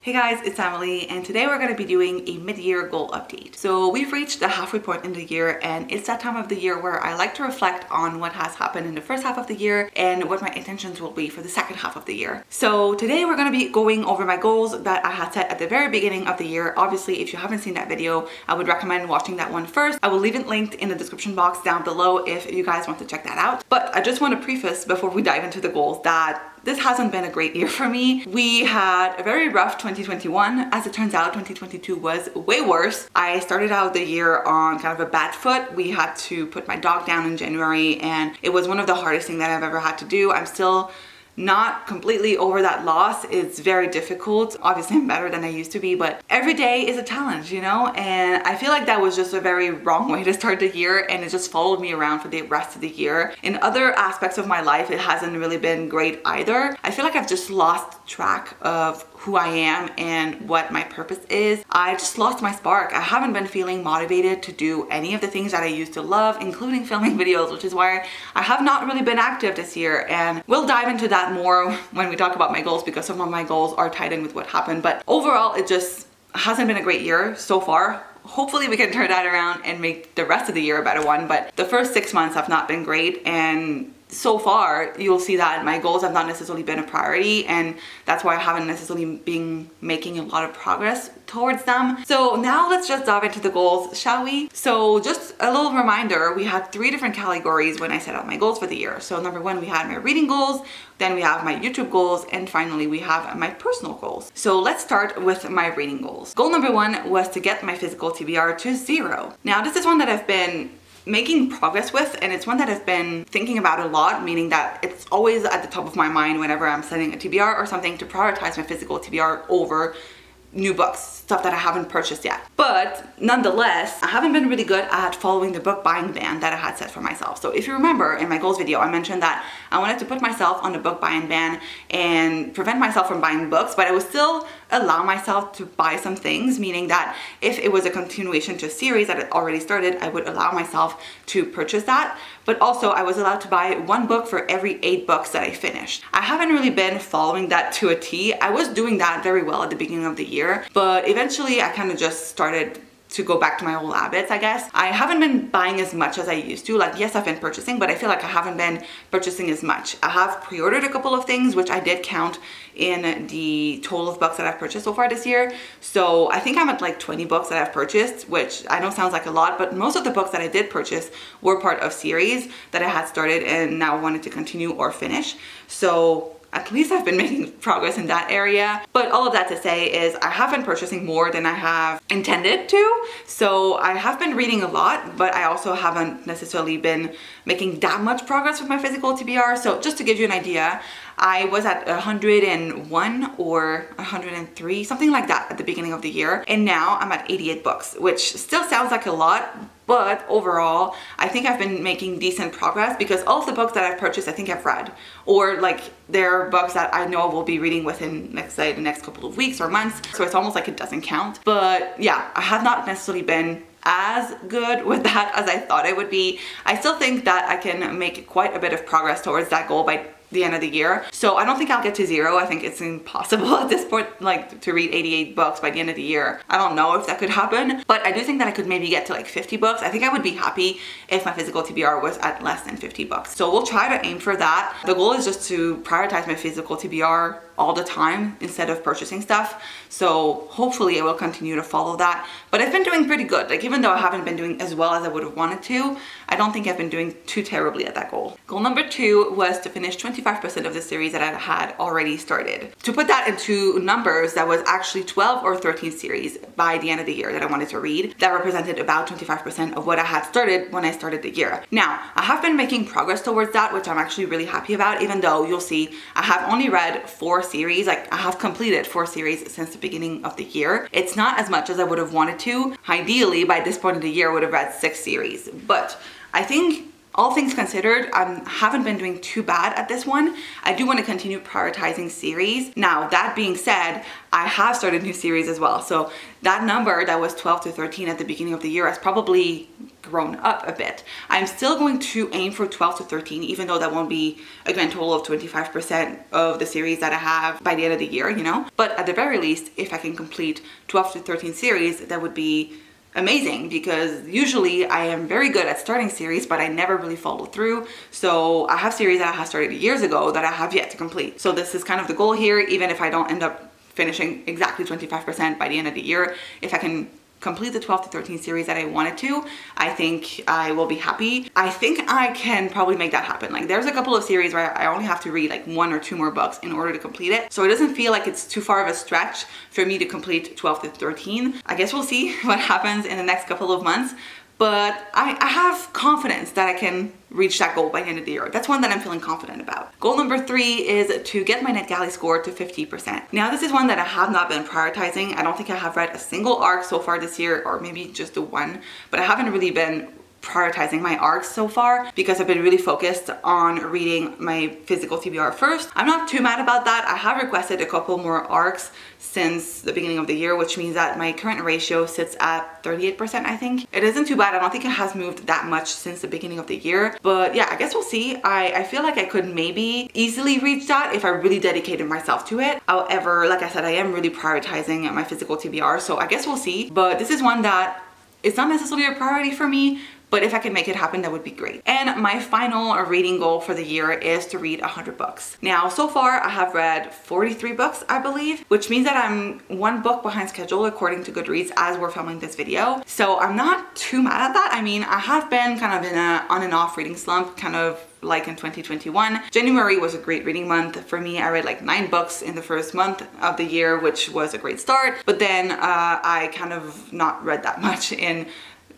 Hey guys, it's Emily, and today we're going to be doing a mid-year goal update. So we've reached the halfway point in the year, and it's that time of the year where I like to reflect on what has happened in the first half of the year and what my intentions will be for the second half of the year. So today we're going to be going over my goals that I had set at the very beginning of the year. Obviously, if you haven't seen that video, I would recommend watching that one first. I will leave it linked in the description box down below if you guys want to check that out. But I just want to preface before we dive into the goals that this hasn't been a great year for me. We had a very rough 2021. As it turns out, 2022 was way worse. I started out the year on kind of a bad foot. We had to put my dog down in January, and it was one of the hardest things that I've ever had to do. I'm still not completely over that loss. It's very difficult. Obviously, I'm better than I used to be, but every day is a challenge, you know? And I feel like that was just a very wrong way to start the year, and it just followed me around for the rest of the year. In other aspects of my life, it hasn't really been great either. I feel like I've just lost track of who I am and what my purpose is. I just lost my spark. I haven't been feeling motivated to do any of the things that I used to love, including filming videos, which is why I have not really been active this year. And we'll dive into that more when we talk about my goals, because some of my goals are tied in with what happened. But overall, it just hasn't been a great year so far. Hopefully we can turn that around and make the rest of the year a better one. But the first 6 months have not been great, and so far you'll see that my goals have not necessarily been a priority, and that's why I haven't necessarily been making a lot of progress towards them. So now let's just dive into the goals, shall we? So just a little reminder, we had 3 different categories when I set out my goals for the year. So number 1, we had my reading goals, then we have my YouTube goals, and finally we have my personal goals. So let's start with my reading goals. Goal number 1 was to get my physical TBR to 0. Now this is one that I've been making progress with, and it's one that I've been thinking about a lot, meaning that it's always at the top of my mind whenever I'm setting a TBR or something, to prioritize my physical TBR over new books, stuff that I haven't purchased yet. But nonetheless, I haven't been really good at following the book buying ban that I had set for myself. So if you remember in my goals video, I mentioned that I wanted to put myself on the book buying ban and prevent myself from buying books, but I would still allow myself to buy some things, meaning that if it was a continuation to a series that had already started, I would allow myself to purchase that. But also I was allowed to buy 1 book for every 8 books that I finished. I haven't really been following that to a T. I was doing that very well at the beginning of the year, but eventually I kind of just started to go back to my old habits, I guess. I haven't been buying as much as I used to. Like, yes, I've been purchasing, but I feel like I haven't been purchasing as much. I have pre-ordered a couple of things, which I did count in the total of books that I've purchased so far this year. So I think I'm at like 20 books that I've purchased, which I know sounds like a lot, but most of the books that I did purchase were part of series that I had started and now wanted to continue or finish. So at least I've been making progress in that area. But all of that to say is I have been purchasing more than I have intended to. So I have been reading a lot, but I also haven't necessarily been making that much progress with my physical TBR. So just to give you an idea, I was at 101 or 103, something like that at the beginning of the year. And now I'm at 88 books, which still sounds like a lot, but overall, I think I've been making decent progress because all of the books that I've purchased, I think I've read. Or like they're books that I know I will be reading within, let's say, the next couple of weeks or months. So it's almost like it doesn't count. But yeah, I have not necessarily been as good with that as I thought I would be. I still think that I can make quite a bit of progress towards that goal by the end of the year. So I don't think I'll get to 0. I think it's impossible at this point, like, to read 88 books by the end of the year. I don't know if that could happen, but I do think that I could maybe get to like 50 books. I think I would be happy if my physical TBR was at less than 50 books. So we'll try to aim for that. The goal is just to prioritize my physical TBR all the time instead of purchasing stuff. So hopefully I will continue to follow that. But I've been doing pretty good. Like, even though I haven't been doing as well as I would have wanted to, I don't think I've been doing too terribly at that goal. Goal number 2 was to finish 25% of the series that I had already started. To put that into numbers, that was actually 12 or 13 series by the end of the year that I wanted to read. That represented about 25% of what I had started when I started the year. Now, I have been making progress towards that, which I'm actually really happy about, even though you'll see I have only read 4 series. Like, I have completed 4 series since the beginning of the year. It's not as much as I would have wanted to. Ideally, by this point in the year, I would have read 6 series. But I think all things considered, I haven't been doing too bad at this one. I do want to continue prioritizing series. Now, that being said, I have started new series as well. So that number that was 12 to 13 at the beginning of the year has probably grown up a bit. I'm still going to aim for 12 to 13, even though that won't be a grand total of 25% of the series that I have by the end of the year, you know? But at the very least, if I can complete 12 to 13 series, that would be amazing, because usually I am very good at starting series, but I never really follow through. So I have series that I have started years ago that I have yet to complete. So this is kind of the goal here, even if I don't end up finishing exactly 25% by the end of the year. If I can complete the 12 to 13 series that I wanted to, I think I will be happy. I think I can probably make that happen. Like, there's a couple of series where I only have to read like 1 or 2 more books in order to complete it. So it doesn't feel like it's too far of a stretch for me to complete 12 to 13. I guess we'll see what happens in the next couple of months. But I have confidence that I can reach that goal by the end of the year. That's one that I'm feeling confident about. Goal number 3 is to get my NetGalley score to 50%. Now, this is one that I have not been prioritizing. I don't think I have read a single arc so far this year, or maybe just the one, but I haven't really been prioritizing my arcs so far because I've been really focused on reading my physical TBR first. I'm not too mad about that. I have requested a couple more arcs since the beginning of the year, which means that my current ratio sits at 38%, I think. It isn't too bad. I don't think it has moved that much since the beginning of the year, but yeah, I guess we'll see. I feel like I could maybe easily reach that if I really dedicated myself to it. However, like I said, I am really prioritizing my physical TBR, so I guess we'll see. But this is one that it's not necessarily a priority for me, but if I can make it happen, that would be great. And my final reading goal for the year is to read 100 books. Now, so far I have read 43 books, I believe, which means that I'm 1 book behind schedule according to Goodreads as we're filming this video. So I'm not too mad at that. I mean, I have been kind of in a on and off reading slump, kind of like in 2021. January was a great reading month for me. I read like 9 books in the first month of the year, which was a great start. But then I kind of not read that much in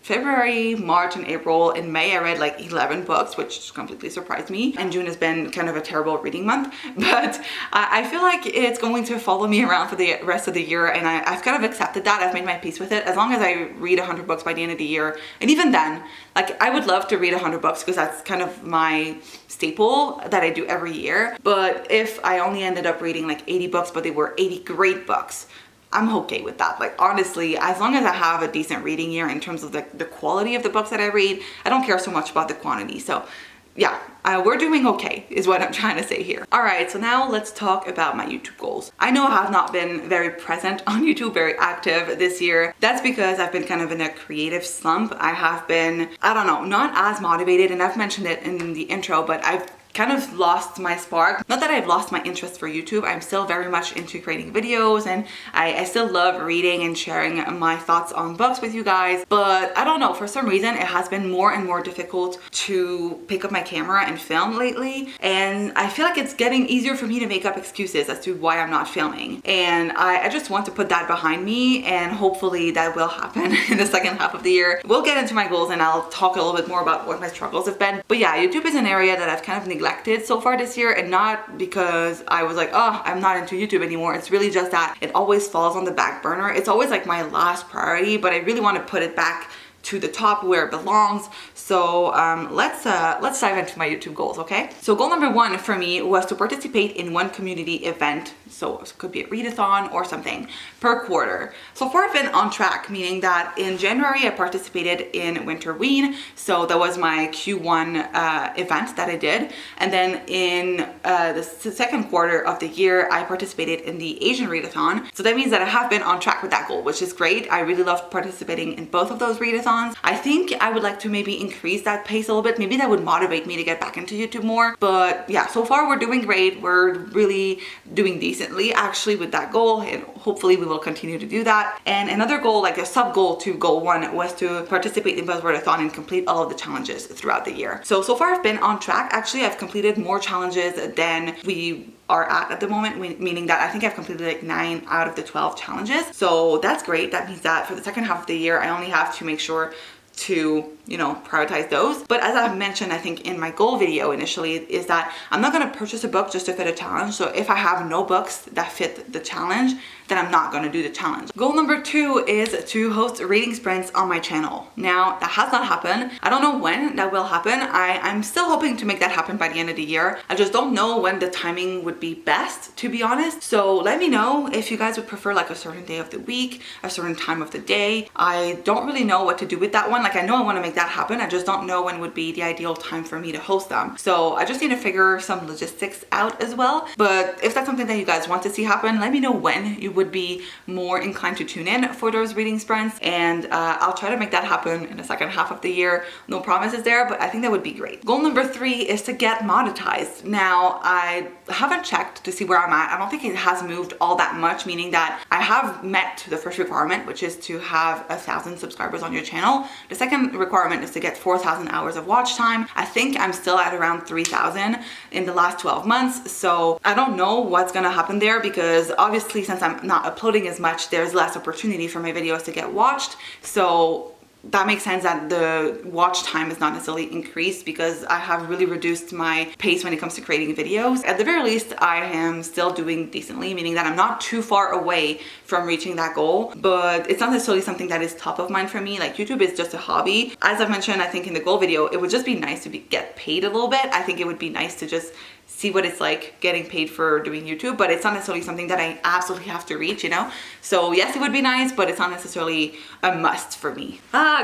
February, March, and April. In May, I read like 11 books, which completely surprised me. And June has been kind of a terrible reading month, but I feel like it's going to follow me around for the rest of the year. And I've kind of accepted that. I've made my peace with it. As long as I read 100 books by the end of the year. And even then, like, I would love to read 100 books because that's kind of my staple that I do every year. But if I only ended up reading like 80 books, but they were 80 great books, I'm okay with that. Like, honestly, as long as I have a decent reading year in terms of the quality of the books that I read, I don't care so much about the quantity. So yeah, we're doing okay is what I'm trying to say here. All right, so now let's talk about my YouTube goals. I know I have not been very present on YouTube, very active this year. That's because I've been kind of in a creative slump. I have been, I don't know, not as motivated, and I've mentioned it in the intro, but I've kind of lost my spark. Not that I've lost my interest for YouTube. I'm still very much into creating videos, and I still love reading and sharing my thoughts on books with you guys. But I don't know, for some reason, it has been more and more difficult to pick up my camera and film lately. And I feel like it's getting easier for me to make up excuses as to why I'm not filming. And I just want to put that behind me, and hopefully that will happen in the second half of the year. We'll get into my goals and I'll talk a little bit more about what my struggles have been. But yeah, YouTube is an area that I've kind of neglected so far this year, and not because I was like, oh, I'm not into YouTube anymore. It's really just that it always falls on the back burner. It's always like my last priority, but I really want to put it back to the top where it belongs. So let's dive into my YouTube goals, okay? So goal number 1 for me was to participate in 1 community event. So it could be a readathon or something per quarter. So far I've been on track, meaning that in January I participated in Winterween. So that was my Q1 event that I did. And then in the second quarter of the year, I participated in the Asian readathon. So that means that I have been on track with that goal, which is great. I really loved participating in both of those readathons. I think I would like to maybe increase that pace a little bit. Maybe that would motivate me to get back into YouTube more. But yeah, so far we're doing great. We're really doing decently actually with that goal, and hopefully we will continue to do that. And another goal, like a sub goal to goal 1, was to participate in Buzzwordathon and complete all of the challenges throughout the year. So far I've been on track. Actually, I've completed more challenges than we are at the moment, meaning that I think I've completed like 9 out of the 12 challenges. So that's great. That means that for the second half of the year, I only have to make sure to, you know, prioritize those. But as I've mentioned, I think in my goal video initially, is that I'm not going to purchase a book just to fit a challenge. So if I have no books that fit the challenge, then I'm not going to do the challenge. Goal number 2 is to host reading sprints on my channel. Now, that has not happened. I don't know when that will happen. I'm still hoping to make that happen by the end of the year. I just don't know when the timing would be best, to be honest. So let me know if you guys would prefer like a certain day of the week, a certain time of the day. I don't really know what to do with that one. Like, I know I want to make that happen. I just don't know when would be the ideal time for me to host them. So I just need to figure some logistics out as well. But if that's something that you guys want to see happen, let me know when you would be more inclined to tune in for those reading sprints, and I'll try to make that happen in the second half of the year. No promises there, but I think that would be great. Goal number 3 is to get monetized. Now, I haven't checked to see where I'm at. I don't think it has moved all that much, meaning that I have met the first requirement, which is to have 1,000 subscribers on your channel. The second requirement is to get 4,000 hours of watch time. I think I'm still at around 3,000 in the last 12 months. So I don't know what's gonna happen there, because obviously since I'm not uploading as much, there's less opportunity for my videos to get watched. So that makes sense that the watch time is not necessarily increased, because I have really reduced my pace when it comes to creating videos. At the very least, I am still doing decently, meaning that I'm not too far away from reaching that goal, but it's not necessarily something that is top of mind for me. Like, YouTube is just a hobby. As I've mentioned, I think in the goal video, it would just be nice to get paid a little bit. I think it would be nice to just see what it's like getting paid for doing YouTube, but it's not necessarily something that I absolutely have to reach, you know? So yes, it would be nice, but it's not necessarily a must for me.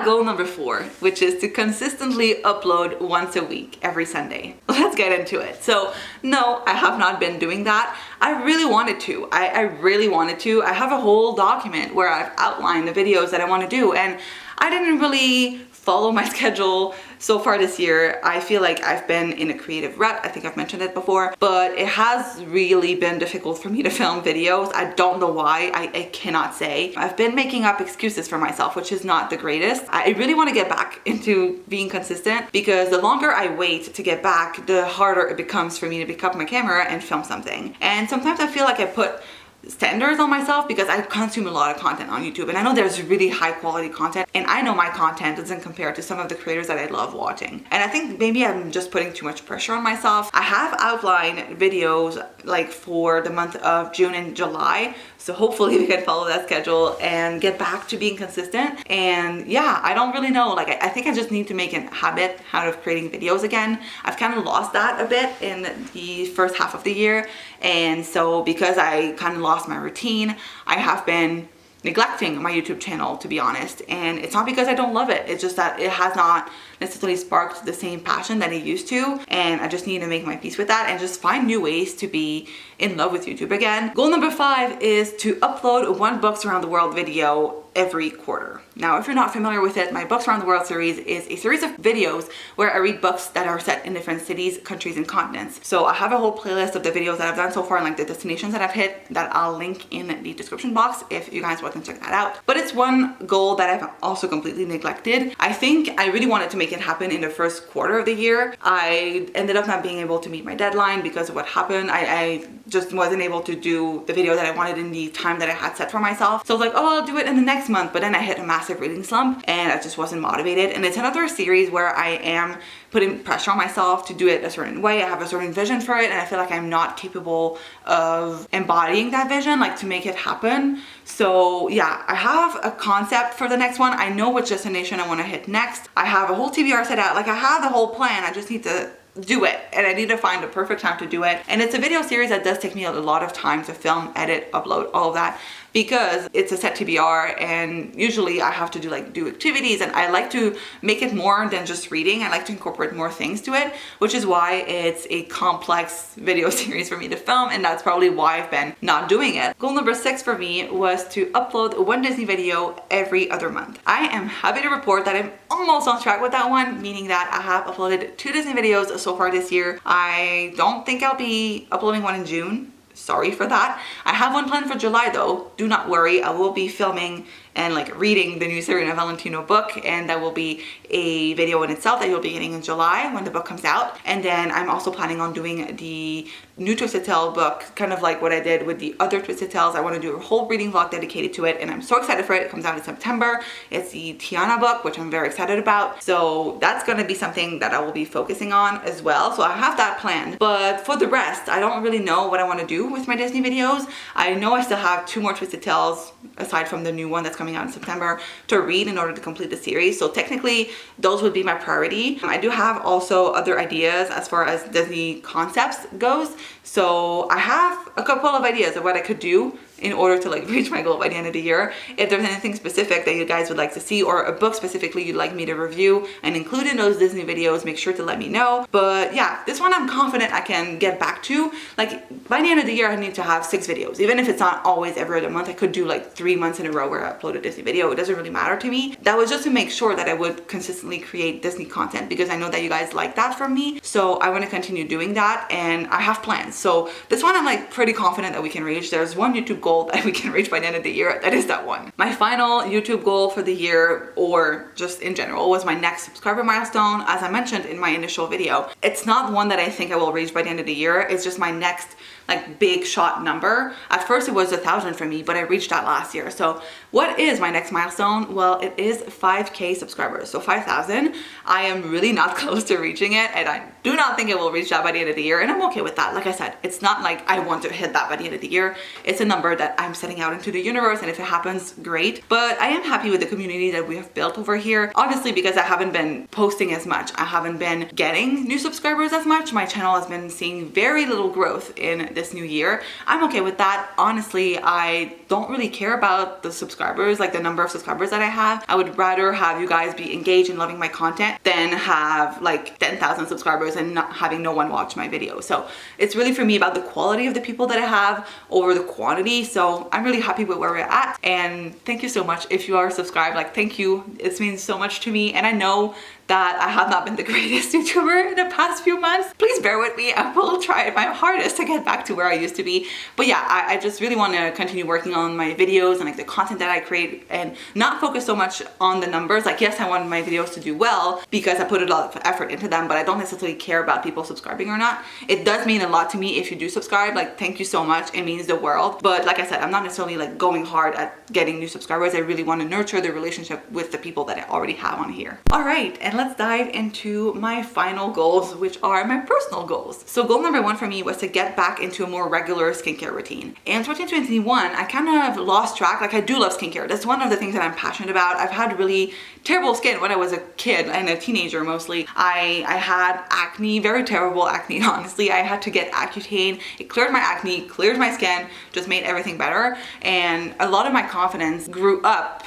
Goal number 4, which is to consistently upload once a week, every Sunday. Let's get into it. So no, I have not been doing that. I really wanted to. I really wanted to. I have a whole document where I've outlined the videos that I want to do, and I didn't really follow my schedule so far this year. I feel like I've been in a creative rut. I think I've mentioned it before, but it has really been difficult for me to film videos. I don't know why. I cannot say. I've been making up excuses for myself, which is not the greatest. I really want to get back into being consistent, because the longer I wait to get back, the harder it becomes for me to pick up my camera and film something. And sometimes I feel like I put standards on myself, because I consume a lot of content on YouTube, and I know there's really high quality content, and I know my content doesn't compare to some of the creators that I love watching. And I think maybe I'm just putting too much pressure on myself. I have outlined videos like for the month of June and July, so hopefully we can follow that schedule and get back to being consistent. And yeah, I don't really know, like I think I just need to make a habit out of creating videos again. I've kind of lost that a bit in the first half of the year, and so because I kind of lost my routine, I have been neglecting my YouTube channel, to be honest. And it's not because I don't love it, it's just that it has not necessarily sparked the same passion that it used to, and I just need to make my peace with that and just find new ways to be in love with YouTube again. Goal number 5 is to upload 1 Books Around the World video every quarter. Now, if you're not familiar with it, my Books Around the World series is a series of videos where I read books that are set in different cities, countries, and continents. So I have a whole playlist of the videos that I've done so far, and like the destinations that I've hit, that I'll link in the description box if you guys want to check that out. But it's one goal that I've also completely neglected. I think I really wanted to make it happen in the first quarter of the year. I ended up not being able to meet my deadline because of what happened. I just wasn't able to do the video that I wanted in the time that I had set for myself. So I was like, oh, I'll do it in the next month, but then I hit a massive reading slump and I just wasn't motivated. And it's another series where I am putting pressure on myself to do it a certain way. I have a certain vision for it, and I feel like I'm not capable of embodying that vision, like to make it happen. So yeah, I have a concept for the next one. I know which destination I want to hit next. I have a whole TBR set out. Like, I have the whole plan. I just need to do it, and I need to find the perfect time to do it. And it's a video series that does take me a lot of time to film, edit, upload, all of that, because it's a set TBR, and usually I have to do activities, and I like to make it more than just reading. I like to incorporate more things to it, which is why it's a complex video series for me to film, and that's probably why I've been not doing it. Goal number 6 for me was to upload 1 Disney video every other month. I am happy to report that I'm almost on track with that one, meaning that I have uploaded 2 Disney videos so far this year. I don't think I'll be uploading one in June. Sorry for that. I have one planned for July though. Do not worry, I will be filming and like reading the new Serena Valentino book, and that will be a video in itself that you'll be getting in July when the book comes out. And then I'm also planning on doing the new Twisted Tale book, kind of like what I did with the other Twisted Tales. I want to do a whole reading vlog dedicated to it, and I'm so excited for it. It comes out in September. It's the Tiana book, which I'm very excited about. So that's going to be something that I will be focusing on as well. So I have that planned. But for the rest, I don't really know what I want to do with my Disney videos. I know I still have 2 more Twisted Tales, aside from the new one that's coming out in September, to read in order to complete the series. So technically, those would be my priority. I do have also other ideas as far as Disney concepts goes. So I have a couple of ideas of what I could do in order to like reach my goal by the end of the year. If there's anything specific that you guys would like to see, or a book specifically you'd like me to review and include in those Disney videos, make sure to let me know. But yeah, this one I'm confident I can get back to. Like by the end of the year, I need to have 6 videos. Even if it's not always every other month, I could do like 3 months in a row where I upload a Disney video. It doesn't really matter to me. That was just to make sure that I would consistently create Disney content, because I know that you guys like that from me. So I want to continue doing that, and I have plans. So this one I'm like pretty confident that we can reach. There's one YouTube goal that we can reach by the end of the year. That is that one. My final YouTube goal for the year, or just in general, was my next subscriber milestone. As I mentioned in my initial video, it's not one that I think I will reach by the end of the year. It's just my next like big shot number. At first it was 1,000 for me, but I reached that last year. So what is my next milestone? Well, it is 5K subscribers. So 5,000. I am really not close to reaching it, and I do not think I will reach that by the end of the year, and I'm okay with that. Like I said, it's not like I want to hit that by the end of the year. It's a number that I'm setting out into the universe, and if it happens, great. But I am happy with the community that we have built over here. Obviously, because I haven't been posting as much, I haven't been getting new subscribers as much. My channel has been seeing very little growth in this new year. I'm okay with that. Honestly, I don't really care about the subscribers, like the number of subscribers that I have. I would rather have you guys be engaged and loving my content than have like 10,000 subscribers and not having no one watch my video. So it's really for me about the quality of the people that I have over the quantity. So I'm really happy with where we're at, and thank you so much if you are subscribed. Like, thank you. It means so much to me, and I know that I have not been the greatest YouTuber in the past few months. Please bear with me. I will try my hardest to get back to where I used to be. But yeah, I just really want to continue working on my videos and like the content that I create, and not focus so much on the numbers. Like, yes, I want my videos to do well because I put a lot of effort into them, but I don't necessarily care about people subscribing or not. It does mean a lot to me if you do subscribe. Like, thank you so much. It means the world. But like I said, I'm not necessarily like going hard at getting new subscribers. I really want to nurture the relationship with the people that I already have on here. All right, and let's dive into my final goals, which are my personal goals. So goal number 1 for me was to get back into a more regular skincare routine. In 2021, I kind of lost track. Like, I do love skincare. That's one of the things that I'm passionate about. I've had really terrible skin when I was a kid and a teenager mostly. I had acne, very terrible acne, honestly. I had to get Accutane. It cleared my acne, cleared my skin, just made everything better. And a lot of my confidence grew up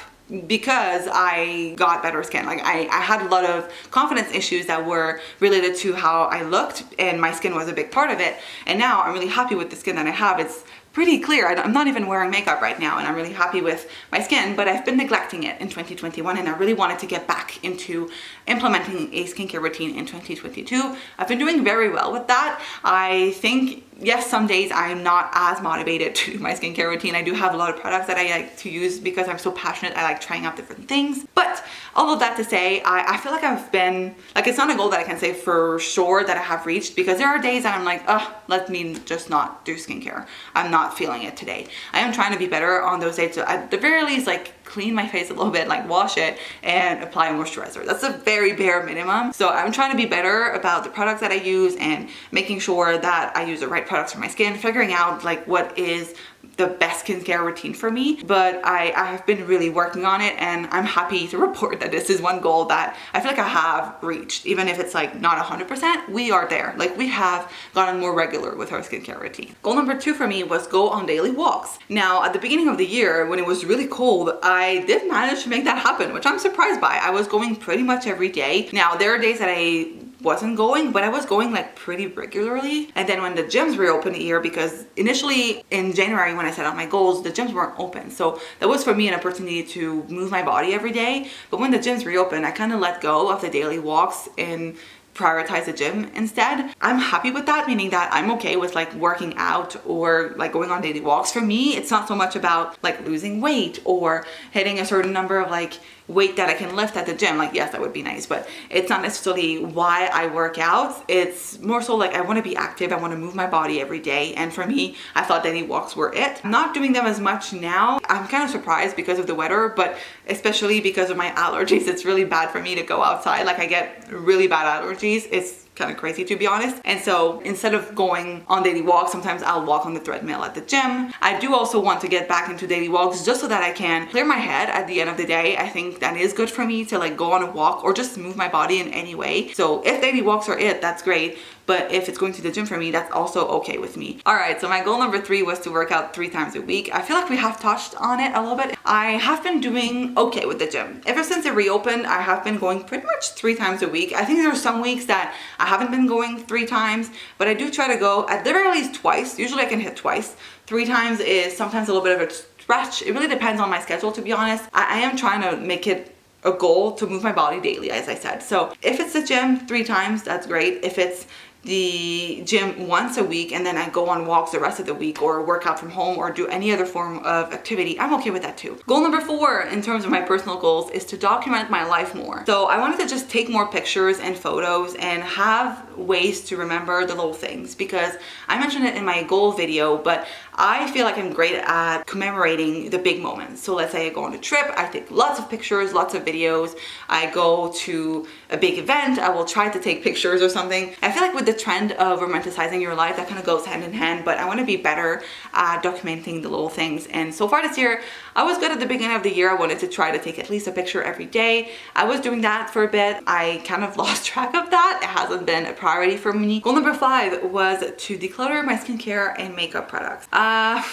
because I got better skin. Like, I had a lot of confidence issues that were related to how I looked, and my skin was a big part of it. And now I'm really happy with the skin that I have. It's pretty clear. I'm not even wearing makeup right now, and I'm really happy with my skin, but I've been neglecting it in 2021, and I really wanted to get back into implementing a skincare routine in 2022. I've been doing very well with that. I think, yes, some days I'm not as motivated to do my skincare routine. I do have a lot of products that I like to use because I'm so passionate. I like trying out different things. But all of that to say, I feel like I've been, like, it's not a goal that I can say for sure that I have reached, because there are days that I'm like, let me just not do skincare. I'm not feeling it today. I am trying to be better on those days. So at the very least, like, clean my face a little bit, like wash it and apply a moisturizer. That's a very bare minimum. So I'm trying to be better about the products that I use and making sure that I use the right products for my skin, figuring out like what is the best skincare routine for me. But I have been really working on it, and I'm happy to report that this is one goal that I feel like I have reached. Even if it's like not 100%, we are there. Like, we have gotten more regular with our skincare routine. Goal number 2 for me was go on daily walks. Now, at the beginning of the year, when it was really cold, I did manage to make that happen, which I'm surprised by. I was going pretty much every day. Now, there are days that I wasn't going, but I was going like pretty regularly. And then when the gyms reopened here, because initially in January when I set out my goals, the gyms weren't open. So that was for me an opportunity to move my body every day. But when the gyms reopened, I kind of let go of the daily walks, and prioritize the gym instead. I'm happy with that, meaning that I'm okay with like working out or like going on daily walks. For me, it's not so much about like losing weight or hitting a certain number of like weight that I can lift at the gym. Like, yes, that would be nice, but it's not necessarily why I work out. It's more so like I want to be active. I want to move my body every day. And for me, I thought daily walks were it. I'm not doing them as much now. I'm kind of surprised because of the weather, but especially because of my allergies, it's really bad for me to go outside. Like I get really bad allergies. It's kind of crazy, to be honest. And so instead of going on daily walks, sometimes I'll walk on the treadmill at the gym. I do also want to get back into daily walks just so that I can clear my head at the end of the day. I think that is good for me to like go on a walk or just move my body in any way. So if daily walks are it, that's great. But if it's going to the gym for me, that's also okay with me. All right, so my goal number 3 was to work out 3 times a week. I feel like we have touched on it a little bit. I have been doing okay with the gym. Ever since it reopened, I have been going pretty much 3 times a week. I think there are some weeks that I haven't been going 3 times, but I do try to go at the very least twice. Usually I can hit twice. 3 times is sometimes a little bit of a stretch. It really depends on my schedule, to be honest. I am trying to make it a goal to move my body daily, as I said. So if it's the gym 3 times, that's great. If it's the gym once a week and then I go on walks the rest of the week or work out from home or do any other form of activity, I'm okay with that too. Goal number 4 in terms of my personal goals is to document my life more. So I wanted to just take more pictures and photos and have ways to remember the little things, because I mentioned it in my goal video, but I feel like I'm great at commemorating the big moments. So let's say I go on a trip, I take lots of pictures, lots of videos. I go to a big event, I will try to take pictures or something. I feel like with the trend of romanticizing your life, that kind of goes hand in hand, but I want to be better at documenting the little things. And so far this year, I was good at the beginning of the year. I wanted to try to take at least a picture every day. I was doing that for a bit. I kind of lost track of that. It hasn't been a priority for me. Goal number 5 was to declutter my skincare and makeup products. I've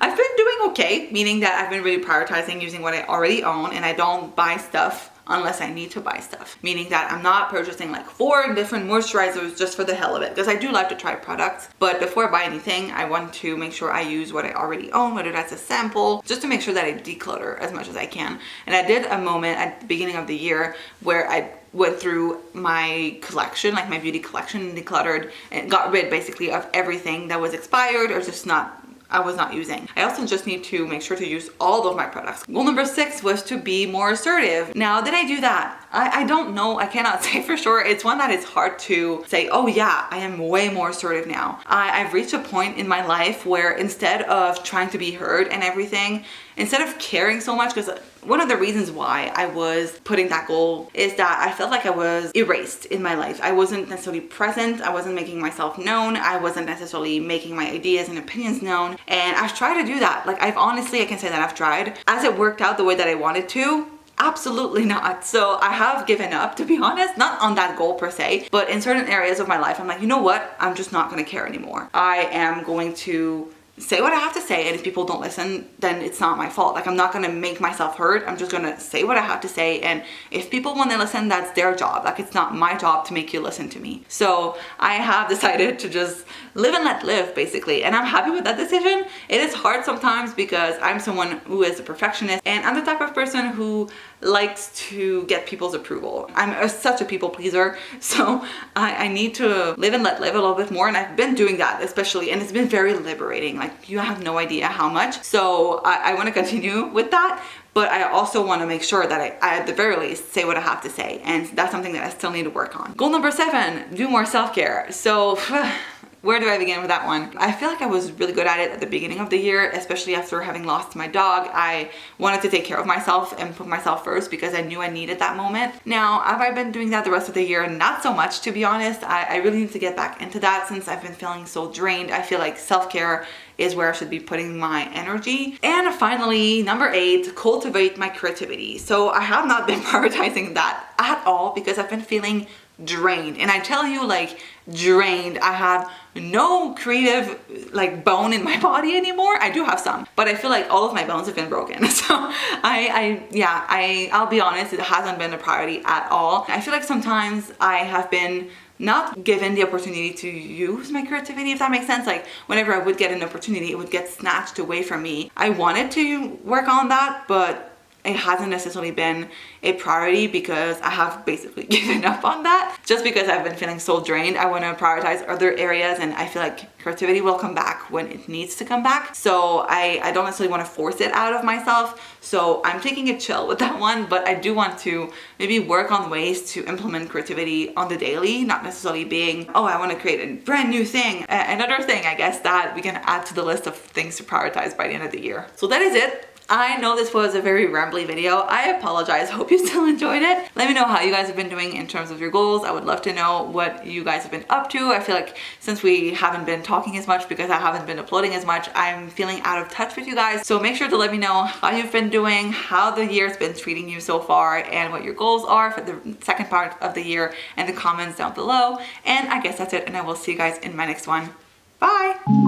been doing okay, meaning that I've been really prioritizing using what I already own, and I don't buy stuff unless I need to buy stuff, meaning that I'm not purchasing like 4 different moisturizers just for the hell of it, because I do like to try products, but before I buy anything, I want to make sure I use what I already own, whether that's a sample, just to make sure that I declutter as much as I can. And I did a moment at the beginning of the year where I went through my collection, like my beauty collection, and decluttered and got rid basically of everything that was expired or just I was not using. I also just need to make sure to use all of my products. Goal number 6 was to be more assertive. Now, did I do that? I don't know. I cannot say for sure. It's one that is hard to say, oh yeah, I am way more assertive now. I've reached a point in my life where instead of trying to be heard and everything, instead of caring so much, because one of the reasons why I was putting that goal is that I felt like I was erased in my life. I wasn't necessarily present. I wasn't making myself known. I wasn't necessarily making my ideas and opinions known. And I've tried to do that. Like I can say that I've tried. As it worked out the way that I wanted to, absolutely not. So I have given up, to be honest, not on that goal per se, but in certain areas of my life, I'm like, you know what? I'm just not going to care anymore. I am going to say what I have to say, and if people don't listen, then it's not my fault. Like I'm not gonna make myself heard. I'm just gonna say what I have to say, and if people want to listen, that's their job. Like it's not my job to make you listen to me. So I have decided to just live and let live, basically, and I'm happy with that decision. It is hard sometimes because I'm someone who is a perfectionist, and I'm the type of person who likes to get people's approval. I'm such a people pleaser, so I need to live and let live a little bit more, and I've been doing that especially, and it's been very liberating. Like you have no idea how much. So I want to continue with that, but I also want to make sure that I at the very least say what I have to say, and that's something that I still need to work on. Goal number 7, do more self-care. So where do I begin with that one? I feel like I was really good at it at the beginning of the year, especially after having lost my dog. I wanted to take care of myself and put myself first because I knew I needed that moment. Now, have I been doing that the rest of the year? Not so much, to be honest. I really need to get back into that since I've been feeling so drained. I feel like self-care is where I should be putting my energy. And finally, number 8, cultivate my creativity. So I have not been prioritizing that at all because I've been feeling drained. And I tell you, like, drained. I have no creative like bone in my body anymore. I do have some, but I feel like all of my bones have been broken. So I'll be honest, it hasn't been a priority at all. I feel like sometimes I have been not given the opportunity to use my creativity, if that makes sense. Like whenever I would get an opportunity, it would get snatched away from me. I wanted to work on that, but it hasn't necessarily been a priority because I have basically given up on that. Just because I've been feeling so drained, I want to prioritize other areas, and I feel like creativity will come back when it needs to come back. So I don't necessarily want to force it out of myself. So I'm taking it chill with that one, but I do want to maybe work on ways to implement creativity on the daily, not necessarily being, oh, I want to create a brand new thing. Another thing, I guess, that we can add to the list of things to prioritize by the end of the year. So that is it. I know this was a very rambly video. I apologize. Hope you still enjoyed it. Let me know how you guys have been doing in terms of your goals. I would love to know what you guys have been up to. I feel like since we haven't been talking as much because I haven't been uploading as much, I'm feeling out of touch with you guys. So make sure to let me know how you've been doing, how the year's been treating you so far, and what your goals are for the second part of the year in the comments down below. And I guess that's it, and I will see you guys in my next one. Bye!